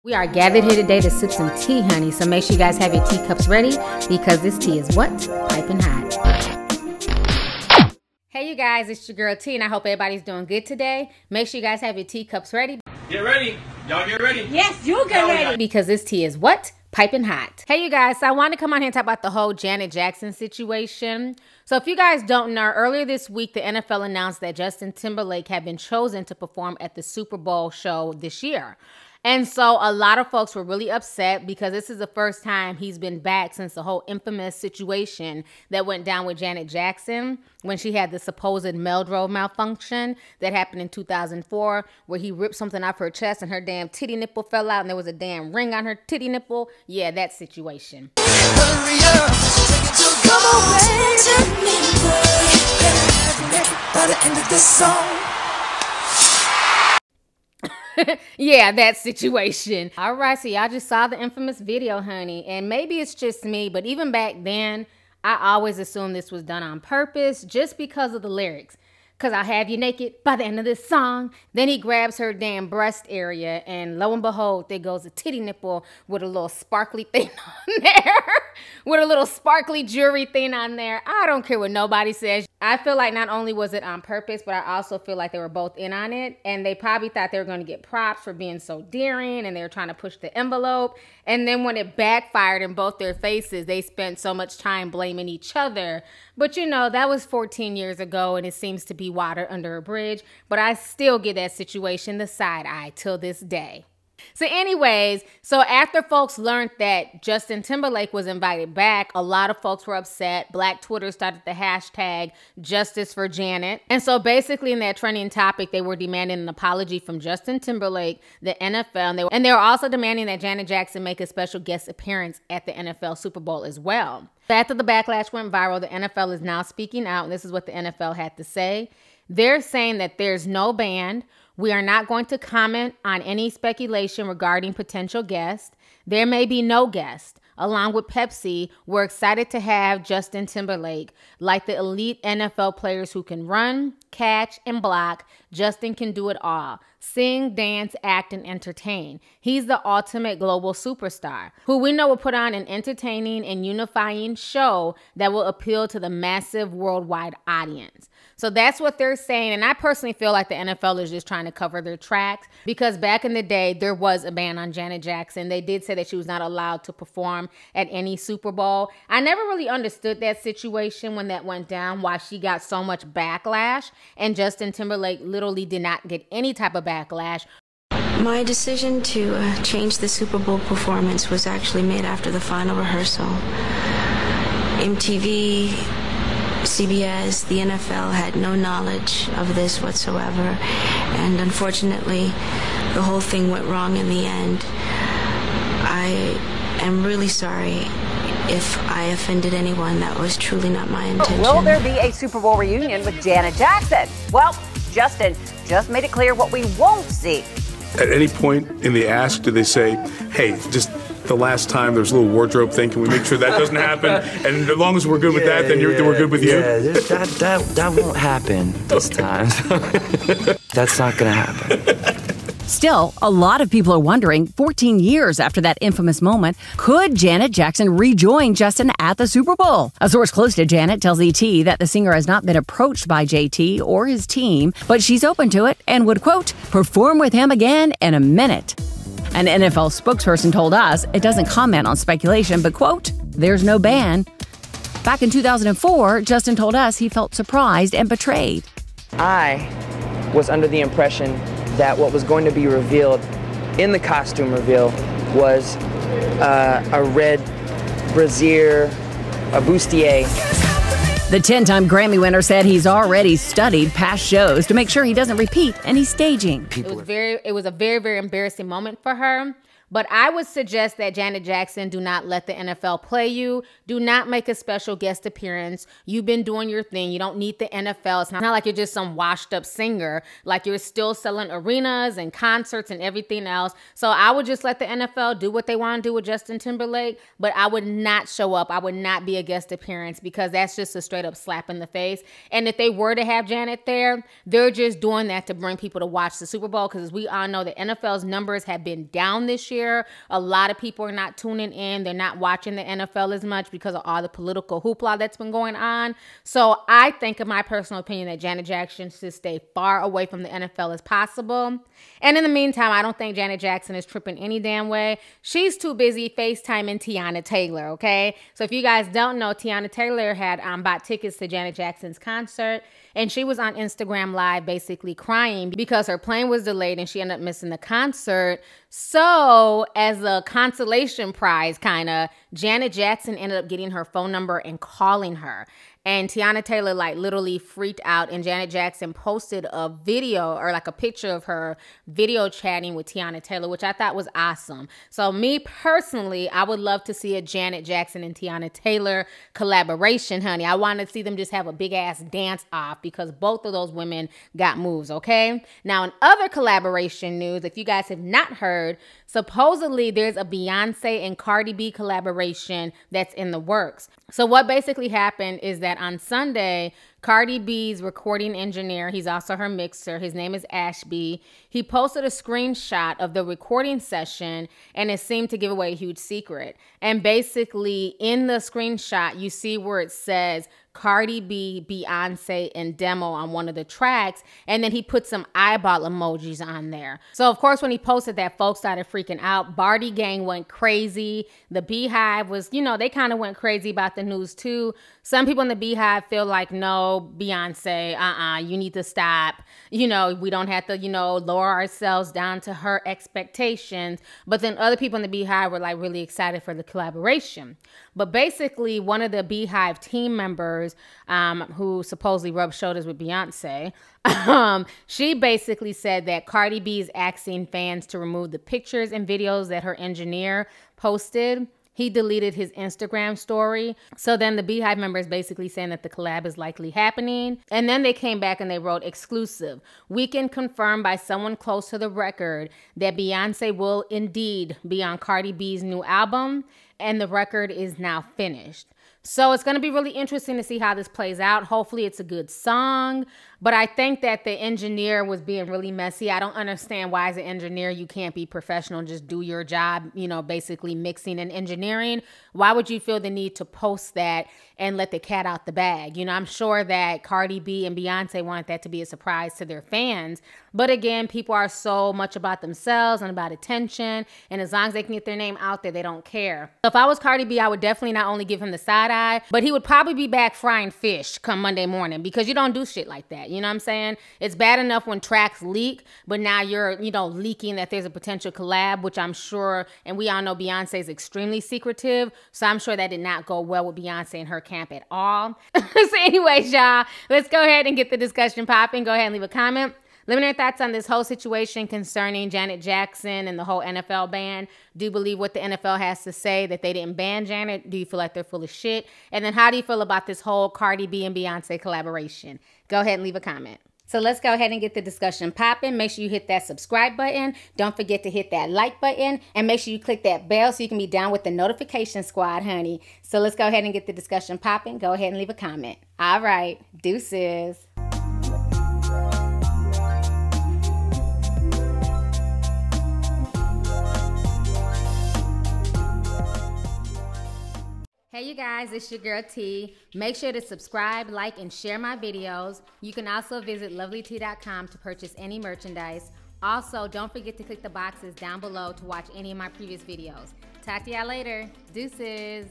We are gathered here today to sip some tea, honey, so make sure you guys have your teacups ready because this tea is what? Piping hot. Hey, you guys, it's your girl T, and I hope everybody's doing good today. Make sure you guys have your teacups ready. Get ready. Y'all get ready. Yes, you get ready. Because this tea is what? Piping hot. Hey, you guys, so I want to come on here and talk about the whole Janet Jackson situation. So if you guys don't know, earlier this week, the NFL announced that Justin Timberlake had been chosen to perform at the Super Bowl show this year. And so a lot of folks were really upset because this is the first time he's been back since the whole infamous situation that went down with Janet Jackson when she had the supposed Meldrew malfunction that happened in 2004 where he ripped something off her chest and her damn titty nipple fell out and there was a damn ring on her titty nipple. Yeah, that situation. Hurry up, take it to come away to me, by the end of this song. Yeah, that situation. All right, so y'all just saw the infamous video, honey. And maybe it's just me, but even back then, I always assumed this was done on purpose just because of the lyrics. Because I'll have you naked by the end of this song. Then he grabs her damn breast area, and lo and behold, there goes a titty nipple with a little sparkly thing on there. With a little sparkly jewelry thing on there. I don't care what nobody says. I feel like not only was it on purpose, but I also feel like they were both in on it. And they probably thought they were going to get props for being so daring, and they were trying to push the envelope. And then when it backfired in both their faces, they spent so much time blaming each other. But you know, that was 14 years ago, and it seems to be water under a bridge. But I still give that situation the side eye till this day. So anyways, so after folks learned that Justin Timberlake was invited back, a lot of folks were upset. Black Twitter started the hashtag Justice for Janet. And so basically in that trending topic, they were demanding an apology from Justin Timberlake, the NFL, and they were also demanding that Janet Jackson make a special guest appearance at the NFL Super Bowl as well. After the backlash went viral, the NFL is now speaking out, and this is what the NFL had to say. They're saying that there's no ban. We are not going to comment on any speculation regarding potential guests. There may be no guest. Along with Pepsi, we're excited to have Justin Timberlake. Like the elite NFL players who can run, catch, and block, Justin can do it all. Sing, dance, act, and entertain. He's the ultimate global superstar, who we know will put on an entertaining and unifying show that will appeal to the massive worldwide audience. So that's what they're saying. And I personally feel like the NFL is just trying to cover their tracks because back in the day, there was a ban on Janet Jackson. They did say that she was not allowed to perform at any Super Bowl. I never really understood that situation when that went down, why she got so much backlash and Justin Timberlake literally did not get any type of backlash. My decision to change the Super Bowl performance was actually made after the final rehearsal. MTV, CBS, the NFL had no knowledge of this whatsoever, and unfortunately, the whole thing went wrong in the end. I am really sorry if I offended anyone. That was truly not my intention. Will there be a Super Bowl reunion with Janet Jackson? Well, Justin just made it clear what we won't see. At any point in the ask, do they say, hey, just the last time there's a little wardrobe thing, can we make sure that doesn't happen? And as long as we're good with that, then we're good with you? Yeah, that won't happen this time. That's not going to happen. Still, a lot of people are wondering, 14 years after that infamous moment, could Janet Jackson rejoin Justin at the Super Bowl? A source close to Janet tells ET that the singer has not been approached by JT or his team, but she's open to it and would, quote, perform with him again in a minute. An NFL spokesperson told us it doesn't comment on speculation, but, quote, there's no ban. Back in 2004, Justin told us he felt surprised and betrayed. I was under the impression that what was going to be revealed in the costume reveal was a red brassiere, a bustier. The 10-time Grammy winner said he's already studied past shows to make sure he doesn't repeat any staging. It was a very, very embarrassing moment for her. But I would suggest that Janet Jackson do not let the NFL play you. Do not make a special guest appearance. You've been doing your thing. You don't need the NFL. It's not like you're just some washed up singer. Like you're still selling arenas and concerts and everything else. So I would just let the NFL do what they want to do with Justin Timberlake. But I would not show up. I would not be a guest appearance because that's just a straight up slap in the face. And if they were to have Janet there, they're just doing that to bring people to watch the Super Bowl because as we all know, the NFL's numbers have been down this year. year. A lot of people are not tuning in. They're not watching the NFL as much because of all the political hoopla that's been going on. So I think, in my personal opinion, that Janet Jackson should stay far away from the NFL as possible. And in the meantime, I don't think Janet Jackson is tripping any damn way. She's too busy FaceTiming Tiana Taylor, okay? So if you guys don't know, Tiana Taylor had bought tickets to Janet Jackson's concert, and she was on Instagram Live basically crying because her plane was delayed and she ended up missing the concert. So as a consolation prize, kind of, Janet Jackson ended up getting her phone number and calling her. And Tiana Taylor like literally freaked out, and Janet Jackson posted a video or like a picture of her video chatting with Tiana Taylor, which I thought was awesome. So me personally, I would love to see a Janet Jackson and Tiana Taylor collaboration, honey. I want to see them just have a big ass dance off because both of those women got moves, okay? Now in other collaboration news, if you guys have not heard, supposedly there's a Beyonce and Cardi B collaboration that's in the works. So what basically happened is that on Sunday, Cardi B's recording engineer, he's also her mixer, his name is Ashby, he posted a screenshot of the recording session, and it seemed to give away a huge secret. And basically in the screenshot, you see where it says Cardi B, Beyonce, and Demo on one of the tracks, and then he put some eyeball emojis on there. So of course when he posted that, folks started freaking out. Barty Gang went crazy. The Beehive was, you know, they kind of went crazy about the news too. Some people in the Beehive feel like, no, Beyonce, you need to stop. You know, we don't have to, you know, lower ourselves down to her expectations. But then other people in the Beehive were like really excited for the collaboration. But basically one of the Beehive team members who supposedly rubbed shoulders with Beyonce, she basically said that Cardi B is asking fans to remove the pictures and videos that her engineer posted. He deleted his Instagram story. So then the Beehive member is basically saying that the collab is likely happening. And then they came back and they wrote, exclusive. We can confirm by someone close to the record that Beyonce will indeed be on Cardi B's new album, and the record is now finished. So it's going to be really interesting to see how this plays out. Hopefully it's a good song. But I think that the engineer was being really messy. I don't understand why as an engineer you can't be professional and just do your job, you know, basically mixing and engineering. Why would you feel the need to post that and let the cat out the bag? You know, I'm sure that Cardi B and Beyonce wanted that to be a surprise to their fans. But again, people are so much about themselves and about attention. And as long as they can get their name out there, they don't care. So if I was Cardi B, I would definitely not only give him the side eye, but he would probably be back frying fish come Monday morning because you don't do shit like that. You know what I'm saying? It's bad enough when tracks leak, but now you're, you know, leaking that there's a potential collab, which I'm sure, and we all know Beyonce is extremely secretive. So I'm sure that did not go well with Beyonce and her camp at all. So anyways, y'all, let's go ahead and get the discussion popping. Go ahead and leave a comment. Let me know your thoughts on this whole situation concerning Janet Jackson and the whole NFL ban. Do you believe what the NFL has to say, that they didn't ban Janet? Do you feel like they're full of shit? And then how do you feel about this whole Cardi B and Beyonce collaboration? Go ahead and leave a comment. So let's go ahead and get the discussion popping. Make sure you hit that subscribe button. Don't forget to hit that like button. And make sure you click that bell so you can be down with the notification squad, honey. So let's go ahead and get the discussion popping. Go ahead and leave a comment. All right. Deuces. Hey you guys, it's your girl T. Make sure to subscribe, like, and share my videos. You can also visit Lovelyti.com to purchase any merchandise. Also, don't forget to click the boxes down below to watch any of my previous videos. Talk to y'all later. Deuces.